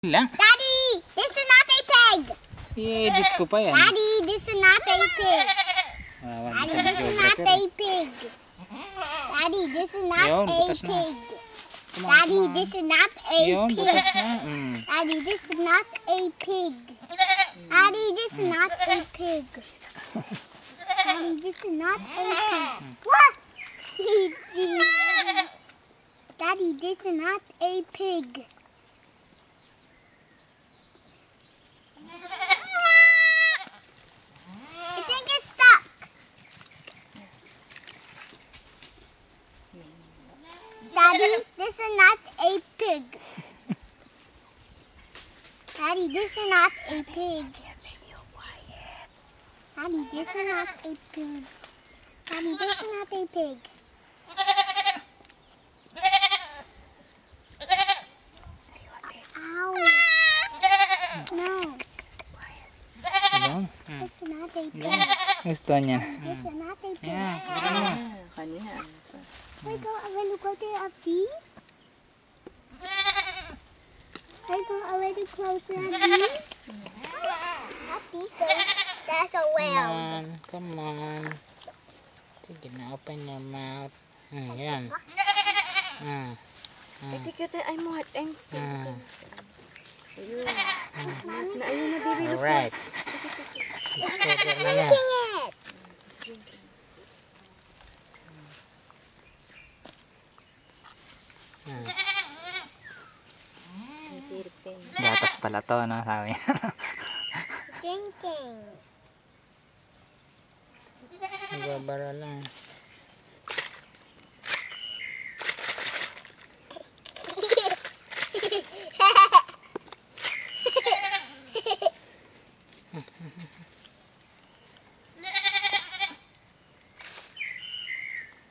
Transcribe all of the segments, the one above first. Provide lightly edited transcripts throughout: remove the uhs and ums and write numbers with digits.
Lang. Daddy, this is not a pig. I-edit ko pa yan. Daddy, this is not a pig. Daddy, this is not a pig. Daddy, this is not Yun, a butas na. pig. Come on, Daddy, come on. this is not a Yun, pig. butas na. Daddy, this is not a pig. Daddy, this is not a pig. Daddy, this is not a pig. What? Daddy, this is not a pig. I think it's stuck. Daddy, this is not a pig. Daddy, this is not a pig. Daddy, this is not a pig. Daddy, this is not a pig. Ow. No, Yun. this is not a pig. Gusto niya. This is not a pig. Yan. Kanina. I will go to a these. I go already close to these. Not these though. That's a Come whale. on. Come on. Sige na, open your mouth. Yan. Iti ka tayo. Ay mo hat. Ayun. Ayun. Ayun na baby. Alright. Discover na yan. Dang it. Gatas pala to, no? Sabi. Drinking. Nagbabara lang.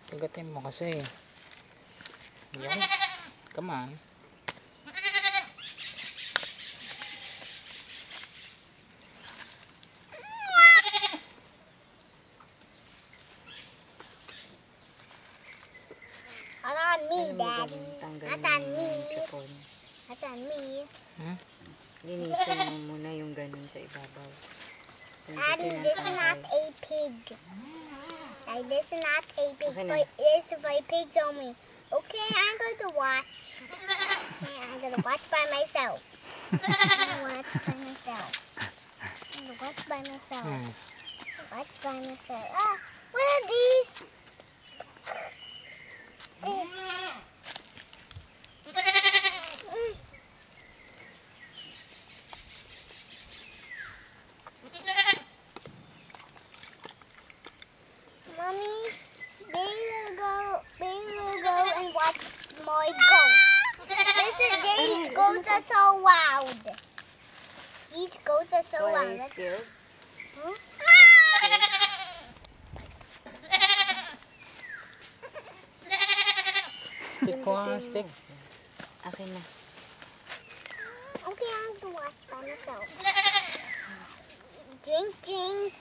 Pagatin mo kasi. Yan. Come on. Not on me, Daddy. Not on me. Sipon. Not on me. Linisin mo muna yung ganun sa ibabaw. Daddy, this is not a pig. Daddy, this is not a pig. Okay na. This is for pigs only. Okay, I'm going to watch. Okay, I'm going to watch by myself. I'm going to watch by myself. I'm going to watch by myself. Watch by myself. Ah, what are these? Mommy, baby will go and watch my goats. These goats are so loud. These goats are so Why are you loud. scared? Huh? Stick ko ang stick. Akin na. Okay, I have to watch by myself. Drink, drink.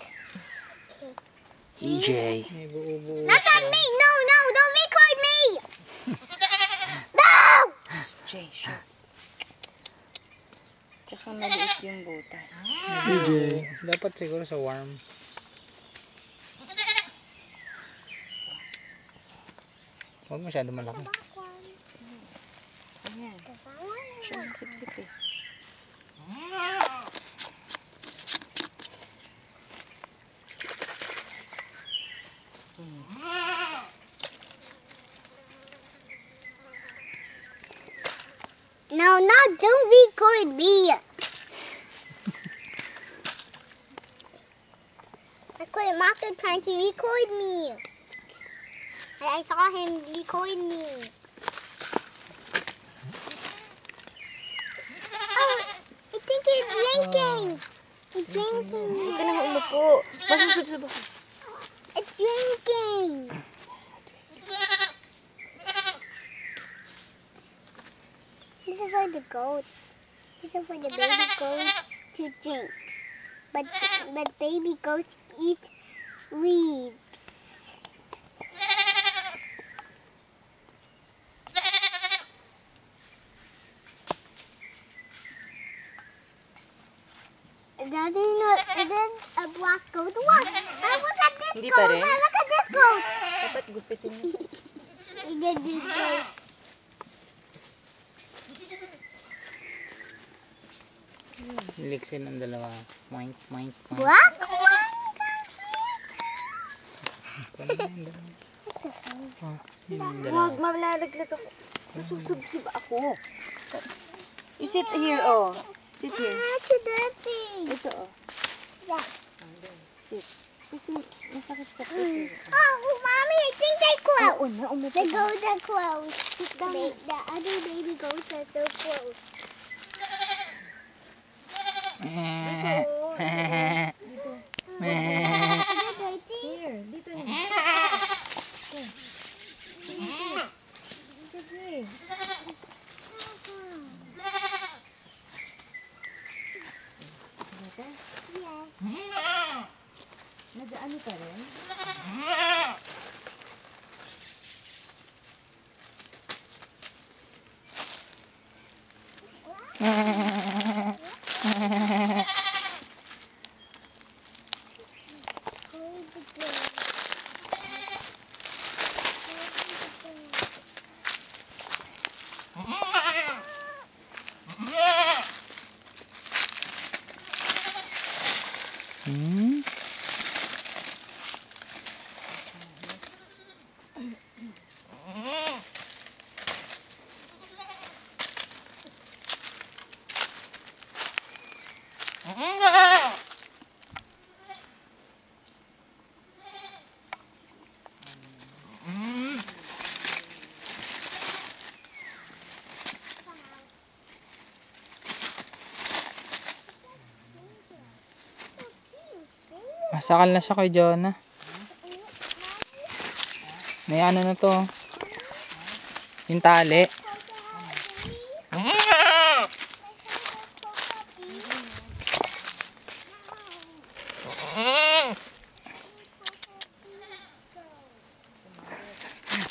TJ. May buo-buo. Not on me! No, no! Don't record me! No! Jay, sure. Tsaka maliit yung butas. TJ. Dapat siguro sa warm. Huwag masyado malaki. Ayan. Siya ang sip-sip eh. No, no, don't record me. I quit Marco trying to record me. I saw him record me. Oh, I think it's drinking. It's drinking. Huwag ka na umupo. Masusubsob ako. It's drinking. This is for the goats. This is for the baby goats to drink. But baby goats eat leaves. Daddy, no, and then a black goat. Look, look at this Hindi goat. pa rin? Look at this goat. Dapat gupitin mo. And then this goat. Niliksin ng dalawa. Moink, moink, moink. Black? Kunin mo yung dalawa. Oh, yun yung dalawa. Huwag, malalaglag ako. Nasusubsib ako. You sit here, oh. Sit here. Ah, too dirty. Ito, oh. Yes. Sit. Kasi masakit sa puso. Oh, mommy, I think they close. Oo na, umupo The ka. goats are closed. The other baby goats are so close. Eh, Are they dirty? Here, dito na. Sige. Yeah. Nag-ano pa rin? Hmm? Masakal na siya kay Jonah. May ano na to. Yung tali.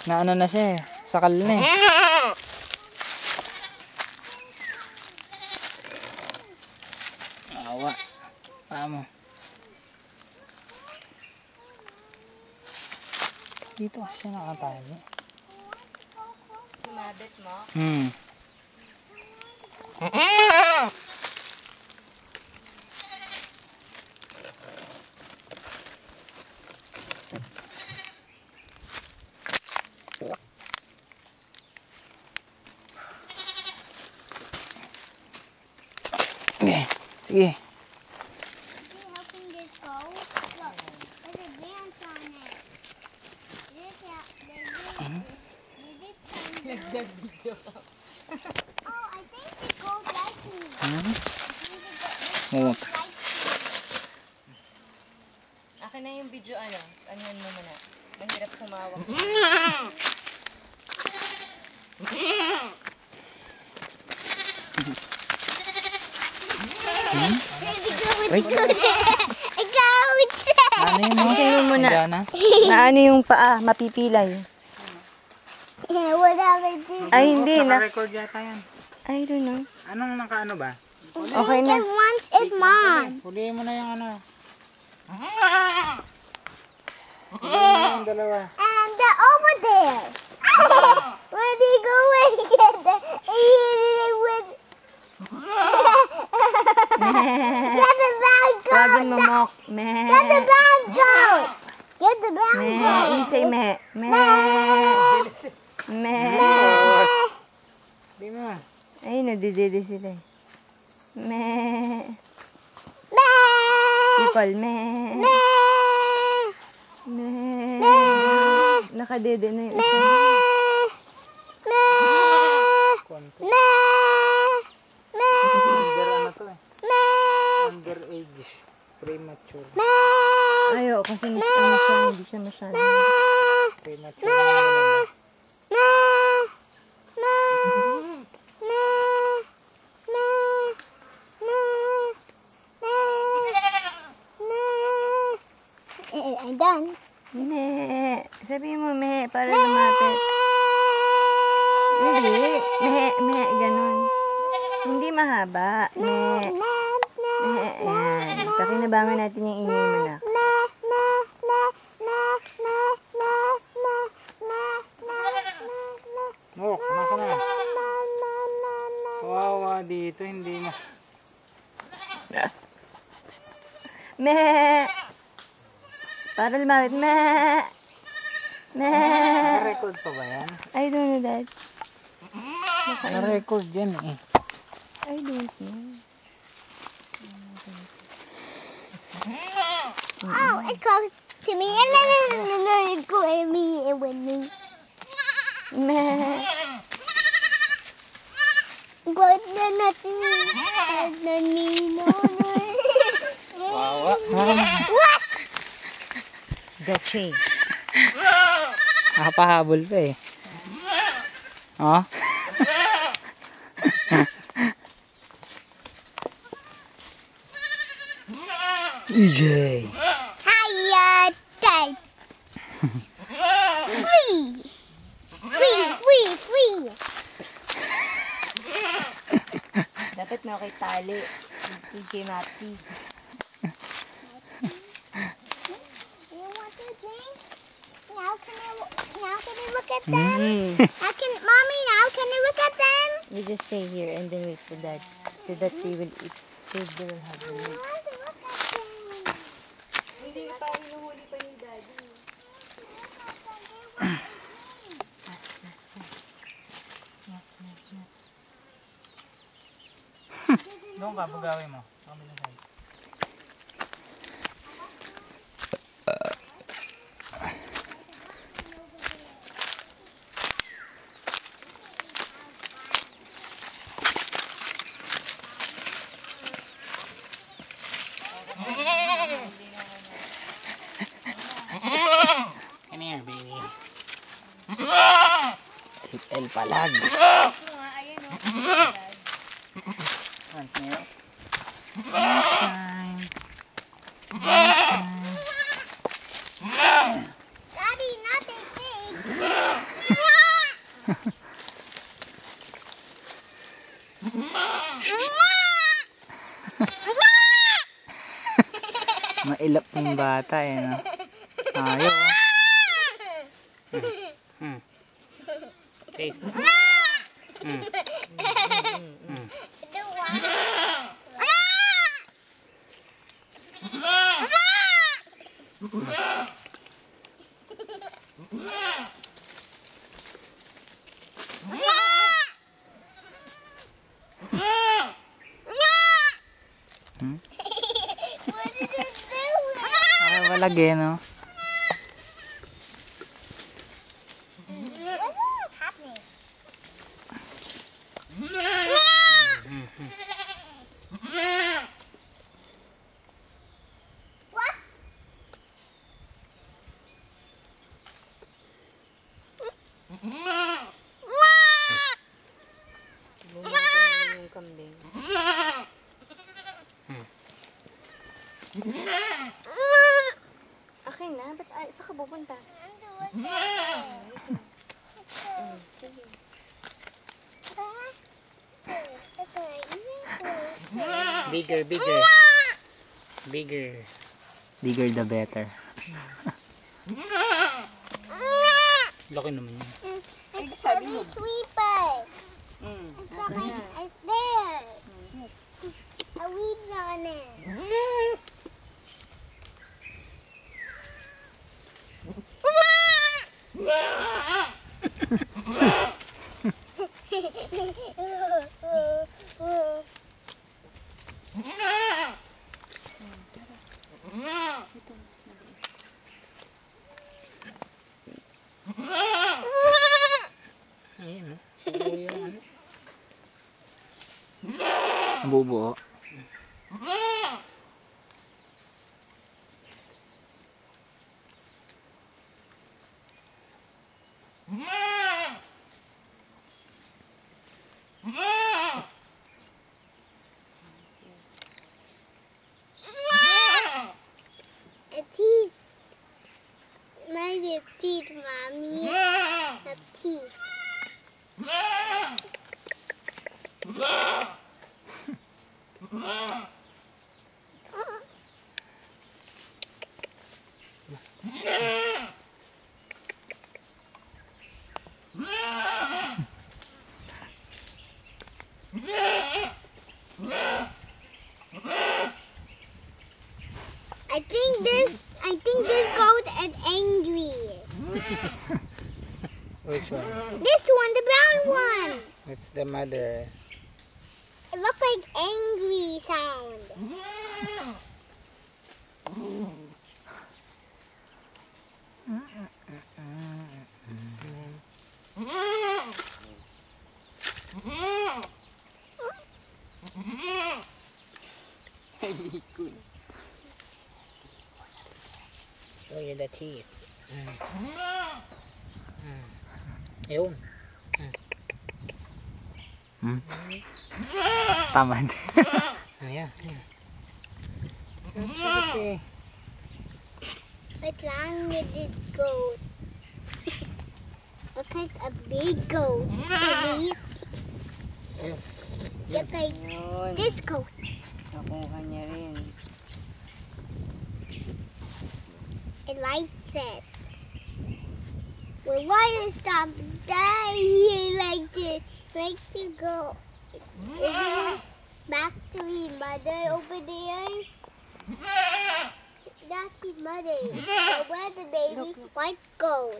Na ano na siya eh. Sakal na eh. Awa. Paamo. Dito kasi siya nakatali. Sumabit mo? Hmm. Sige. See how can this go? Look, there's a dance on it. This, oh, I think the goat likes me. Hmm? I think the goat Oo. likes me. Akin na yung video, ano? Anuhan mo muna. Mahirap sumawak. Wait. Ano yun mo? Ayusin mo muna. Jonah? Naano yung paa, mapipilay. Ay, hindi na. Naka-record yata yan. I don't know. Anong nakaano ba? Okay na. Once it's mom. Huliin mo na yung ano. Huliin mo na yung dalawa. And they're over there. Where do you go and get the with Get the bad Huwag goat. mamok. Meh. Get the bad goat. Get the bad Meh. goat. You say meh. Meh. Meh. Di mo. Ay, nadididi sila eh. Meh. Meh. People, meh. Meh. Meh. Nakadede na yung isa. Konti. Meh. Under ano to eh. Meh. Underage. Premature. Meh. Ayaw, kasi ano siya, hindi siya masyado. Premature. Ano I'm done. Meh. Sabihin mo meh, para lumapit. Hindi. Meh, meh, ganon. Hindi mahaba. Meh. Ayan. Pakinabangan natin yung ingay mo na. Oh, kumaka na. Kawawa dito, hindi mo. Meh! Para lumapit. Meh! Meh! Record pa ba yan? I don't know that. Na-record yan eh. I don't know. Oh, it's close to me. And go at me and with me. Meh! But nothing. No. Kawawa. What? Gotcha. Nakapahabol pa eh. Oh. EJ. Hiya, Dad. Free. Dapat may okay tali. TJ Maxi. You want to drink? Now can I look at them? Mommy, now can I look at them? You just stay here and then wait for that. So that they will eat. So they will have I the meat. want to look at them. Hindi pa, hinuhuli pa ni Daddy. Doon ka, bugawin mo. Sa kabilang side. Come here, baby. El palag. Once more. Daddy, not that big. Mailap ng bata eh, no? Ayaw. Taste. The one. What did it do? Walag eh, no? What's happening? What? Bumabang yung kambing. Akin na? Ba't saan ka pupunta? Bigger. Bigger the better. Laki naman yun. It's for the sweeper. It's there. A weeds on it. Ayan, bubuo. A teeth. My teeth, mommy. A teeth. Which one? This one, the brown one. It's the mother. It looks like angry sound. Show you the teeth. Yun. Tamad. Ayan. Sabi. What's wrong with this goat? Looks like a big goat. Look like Yun. this goat. Nakuha niya rin. It likes it. Well, why you stop there? He like to go. Is it one back to his mother over there? That's his mother. So where's the baby? White goat.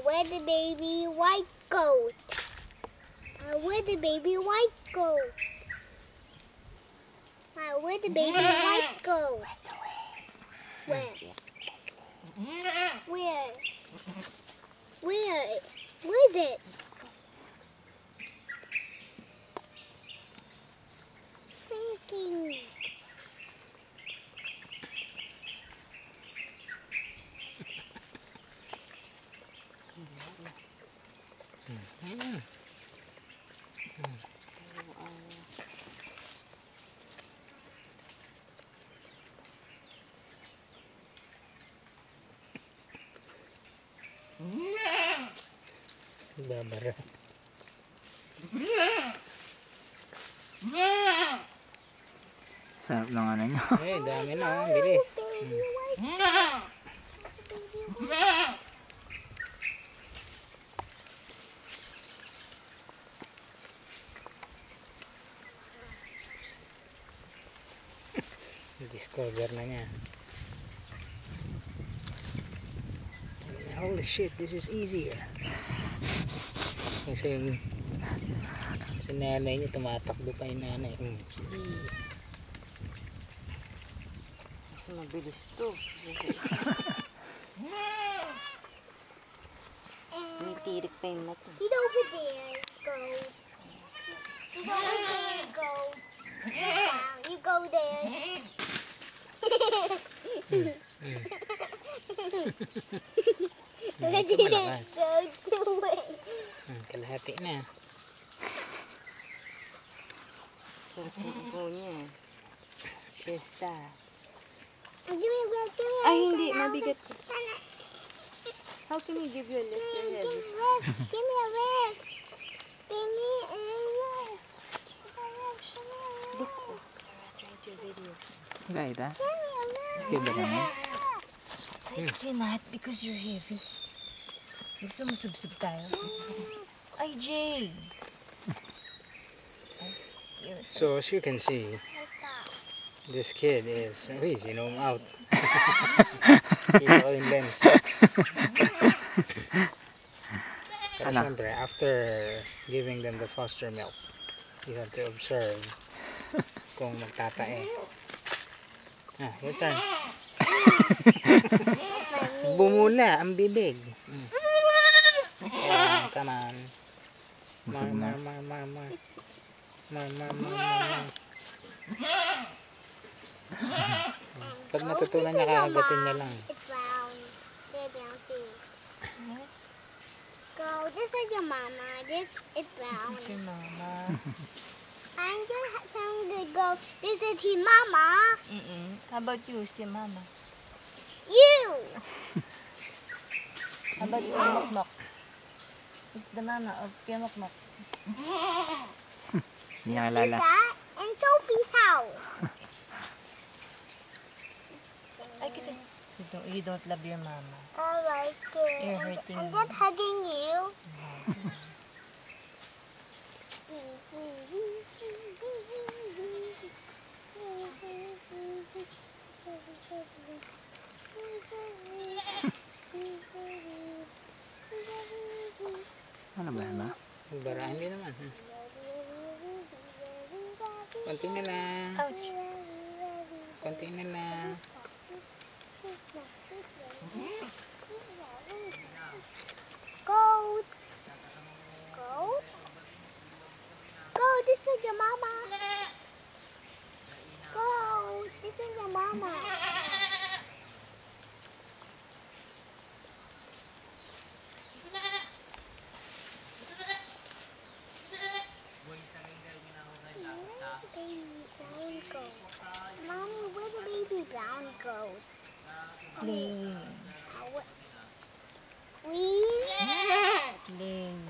Where's the baby? White goat. Where's the baby? White goat. Where's the baby? White goat. Where? Where? Where? Where's it? Thinking. Babara. Sarap ng ano nyo. Eh, dami na. Bilis. Discover na niya. Holy shit, this is easier. Kasi si nanay niya tumatakbo pa yung nanay. Mas mabilis to. May tirik pa yung mata. He's over there, goat. He's over there, goat. You go there. Where did it malakas. go to it? Kalahati na. Sarap ng upo niya. Fiesta. Give me a breath, give me a Ay, breath, hindi. and I'll Mabigat. get- How can he give you a lift your head? Give me a rest. Give me a rest. Look. Oh, tried your video. Guys, ha? Give me a rest. Sige ba naman? I cannot because you're heavy. Gusto mo sub-sub tayo? Ay, Jay! So as you can see, this kid is out. Kita ko yung lens. Pero Ano? syempre, after giving them the foster milk, you have to observe kung magtatae. Your turn. Bumula ang bibig. Come on. Busog na. Pag natutunan niya, kakagatin niya lang. It's brown. They're brown too. Go, this is your mama. This is brown. Your mama. I'm just telling the go, this is his mama. How about you, si mama? You! How about you, Mokmok? It's the mama of Mokmok. Hindi niya Is kilala. that in Sophie's house? Ay, kita. You don't love your mama. I like it. You're hurting I'm me. just hugging you. Konti na lang. Ouch. Konti na lang. Goat. Goat. Goat, this is your mama. Goat, this is your mama. Baby brown goat. Mommy, where's the baby brown goat? Playing. Queen? Playing.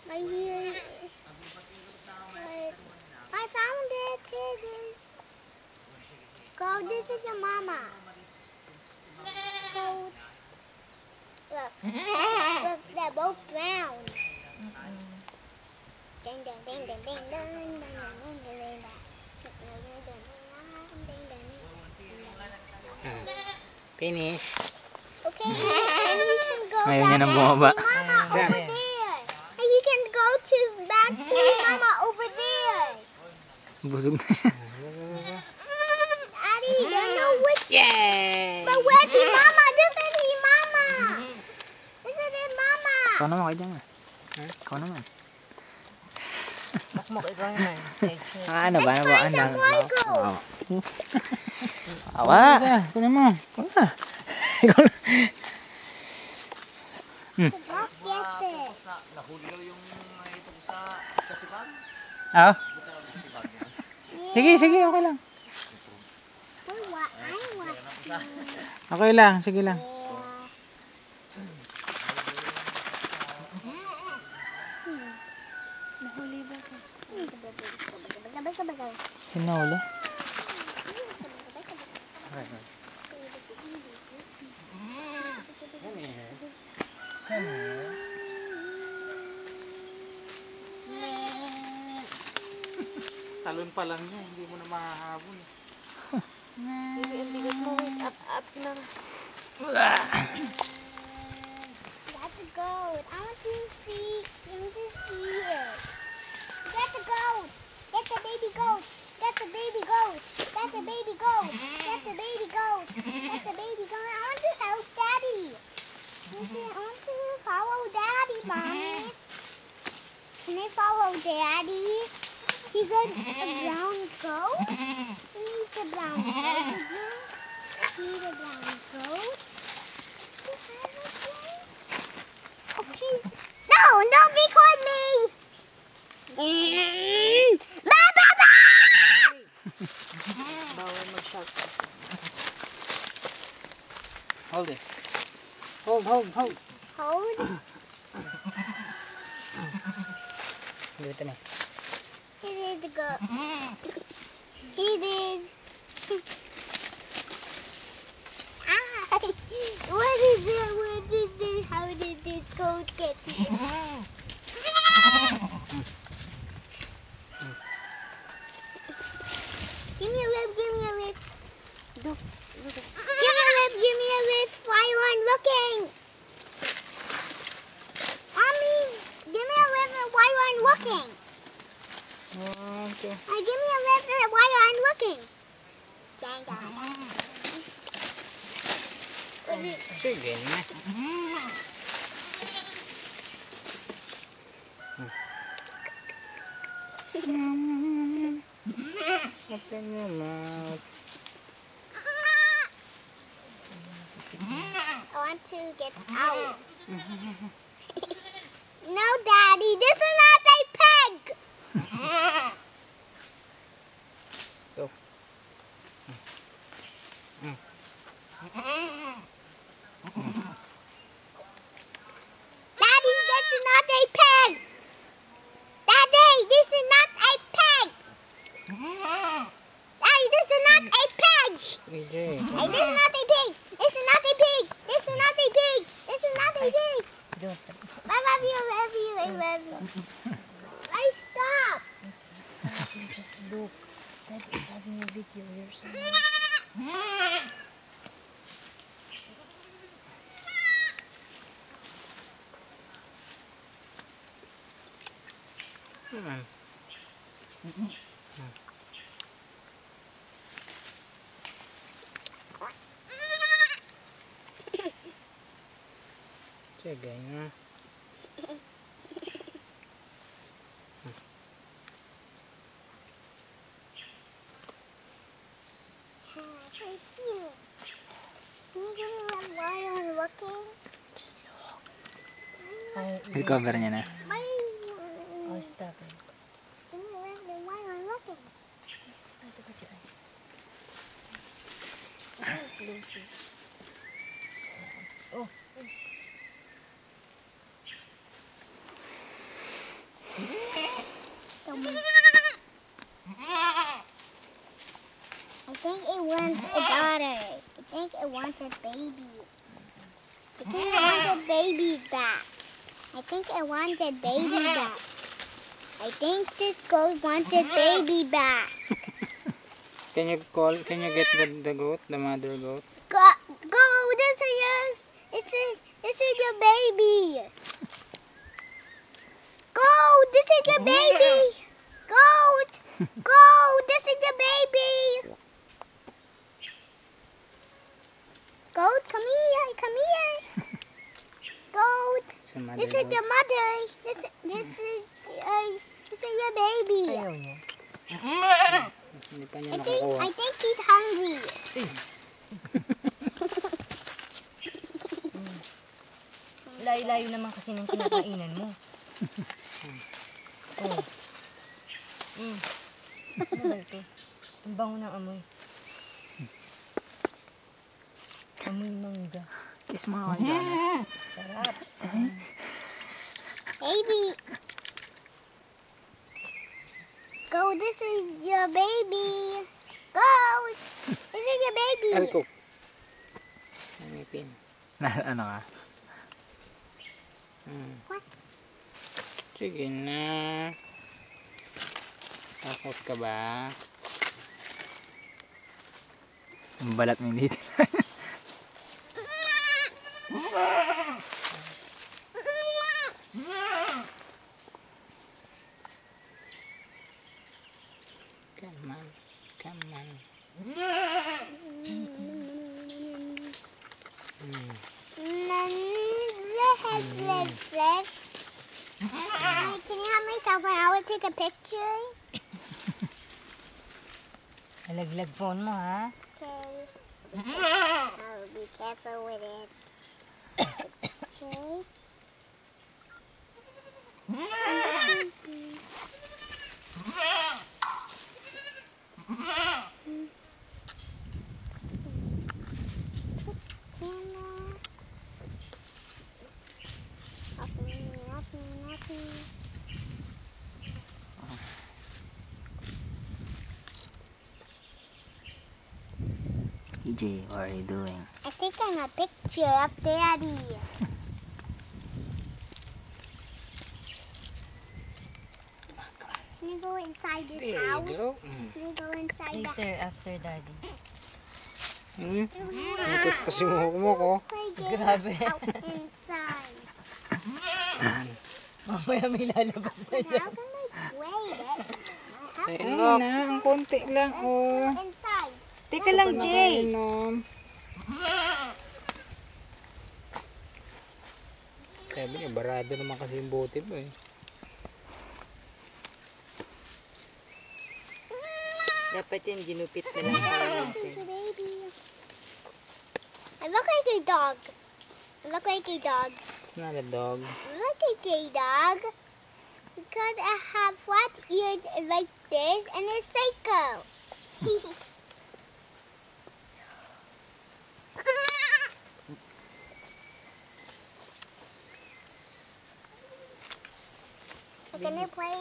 Right here. I found it. Here it is. Go, this is your mama. Go. Look. Look, they're both brown. Ding, ding, ding, ding, ding, ding, ding, ding, ding, ding, ding, ding. Finish. Okay, and you can go Ayaw back niya nang to bumaba. mama Saan? over there. And you can go to back to mama over there. Busog na siya. Daddy, you don't know which. Yay! But where's his mama? This is his mama. This is his mama. Ikaw naman kayo dyan. Ikaw naman. Makmok ikaw naman. Ano ba? Ano ba? Let's find some more goats. Awa! Ito naman. Ikaw na. Ikaw na. Not get it. Ah? Sige, sige. Okay lang. I want. Okay lang. Sige lang. Sinuli. Talon pa lang yun. Hindi mo na mahahabol. Up si mama. That's a goat. I want to see. I want to see it. That's a goat. That's a baby goat. That's a baby goat. That's a baby goat. That's a baby goat. That's a baby goat. I want to help Daddy. I want to follow Daddy, Mommy. Can I follow Daddy? He's a brown goat. He's a brown goat. He's a brown goat. Okay. No, don't record me. Baba! Bawal mag-shout. Hold it. Hold, hold, hold. Hold. Dito na. It is the goat. It is. Ah! What is it? What is it? How did this goat get here? Give me a lip, give me a lip. Give me a lip, give me a lip. Why you aren't looking? Mommy, give me a lip and why you aren't looking? Okay. Give me a lip and why you aren't looking? Dang, dang. Sige na. Open your mouth. I want to get out. No, Daddy, this is not a pig. Go. Daddy, this is not a pig. Daddy, this is not a pig. Daddy, this is not a pig. Easy. Hey, this is not a pig. This is not a pig. This is not a pig. This is not a pig. Don't. I love you. I love you. I love you. I stop. Just look. Dad is having a video. You're so Come on. Sige na. Thank you. Can you give me that while I'm looking? Recover niya na. Why? Oh, stop it. Give me that while I'm looking. Look at your eyes. Close it. Oh. I think it wants a daughter. I think it wants a baby. I think it wants a baby back. I think it wants a baby back. I think this goat wants a baby back. Can you get the goat, the mother goat? Go, this is yours. This is your baby. Go, this is your baby. Goat, go, this is your baby. Goat, come here. Goat, It's a mother this is goat. your mother. This is your baby. Ayaw niya. Hindi pa niya I nakukuha. think he's hungry. Layo-layo naman kasi ng kinakainan mo. Oh. Ano ba ito? Ang bango ng amoy. Amoy mangga. Kiss mo ako dyan. Sarap. Baby. Go, this is your baby. Go. This is your baby. Alko. Nanipin. Ano ka? What? Sige na. Takot ka ba? Ang balat mo dito. Come on. Come on. Can you have my cell phone? I will take a picture. Alaglag phone mo, ha? Okay. I'll be careful with it. Picture. Camera. Nothing. EJ, what are you doing? I'm taking a picture of Daddy. Can you go inside this There house? you go. Can you go inside the Later, after daddy. Nakit pa si mo ko. play game Grabe. out inside? Mamaya may lalabas na And yan. how can I play it? How can Ano na, ang konti lang. I Oh. go inside? Teka lang, Jay. Nakainom. Sabi niya, barado naman kasi yung bote mo eh. Dapat yan, ginupit ka lang. It's a baby. I look like a dog. I look like a dog. It's not a dog. I look like a dog. Because I have flat ears like this and a psycho. Can I play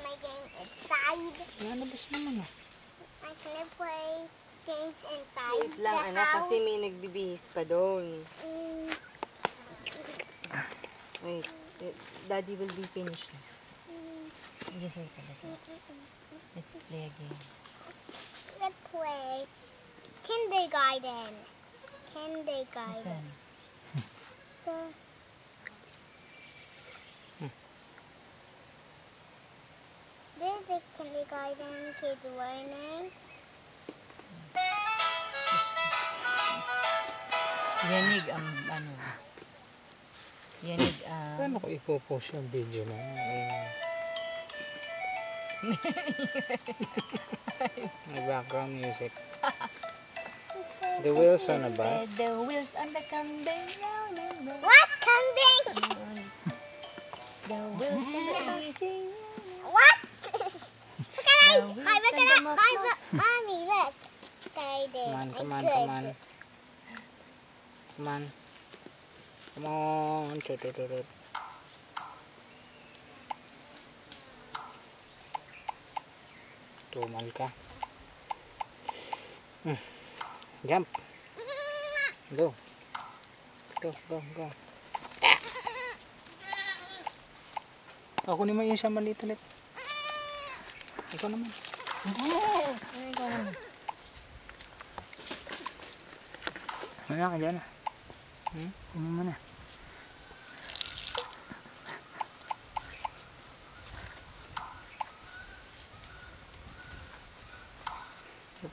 my game inside? Lalabas naman ah. Can I play games inside Wait lang, the anak, house? kasi may nagbibihis pa doon. Mm, Wait, daddy will be finished. Just wait a little. Let's play a game. let's play kindergarten. Kindergarten. Saan? This is kindergarten kids learning. Yanig ang ano. Yanig Paano ko ipopost yung video na may background music. The wheels on a bus. The wheels on the kambing round and round. What? Kambing? The wheels on the kambing. What? Okay, The wheels look on at the that. Mommy, look. Okay, there. Come on. Come on. Chut. Tumal ka. Jump. Go. Kunin mo yung isa maliit ulit. Ikaw naman. Wala ka dyan ah. Kunin mo na.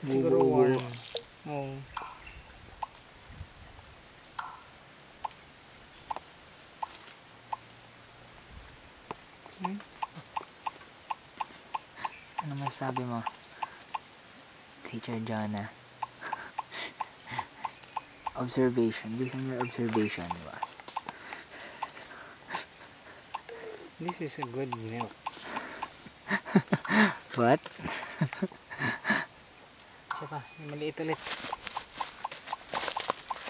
Siguro warm. Oo. Ano masabi mo? Teacher Jonah. Observation. Based on your observation was. This is a good milk. What? Isa pa, yung maliit ulit.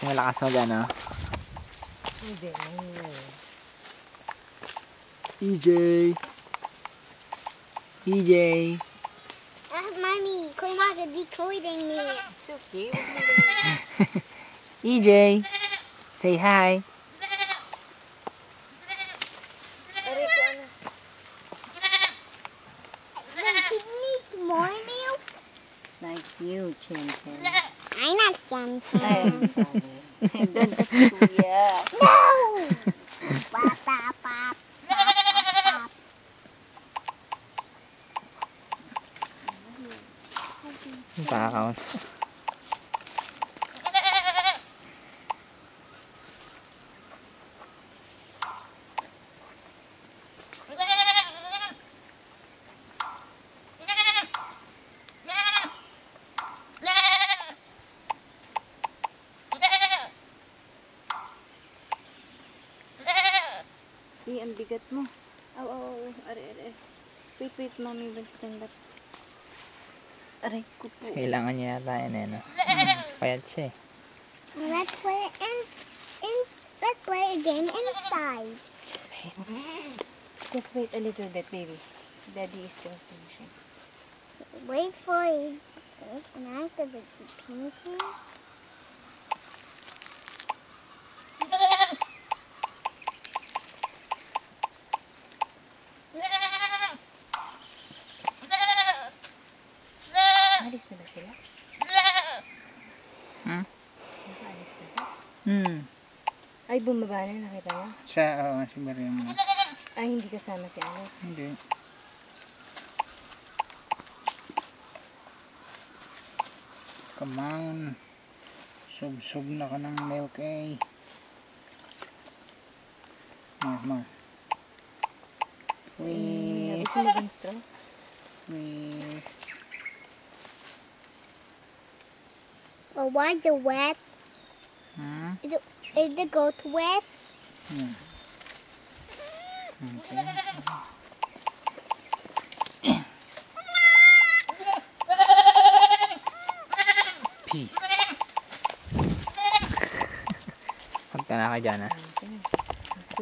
Malakas mag ano? Hindi. EJ! Mommy, Kumaga recording me. It's okay. EJ! Say hi! Wait, you need more milk? Like you, Chin Chin. I'm not Jen I'm sorry. Don't kuya. No! Pop, pop, pop. Pakakount. Ang bigat mo. Aray. Wait, mommy will stand up. Aray ko po. Kailangan niya yata yun eh, no? Payat siya eh. Let's play let's play a game inside. Just wait a little bit, baby. Daddy is still finishing. Wait for it. And I have to painting. Alis na ba sila? Nakaalis na ba? Ay, bumaba na. Nakita mo? Siya, si Miriam. Ay, hindi kasama si ano. Hindi. Come on. Sub na ka ng milk eh. More. Gusto mo bang straw? Well, why is it wet? Is the goat wet? Okay. Punta na ka dyan ah. Okay.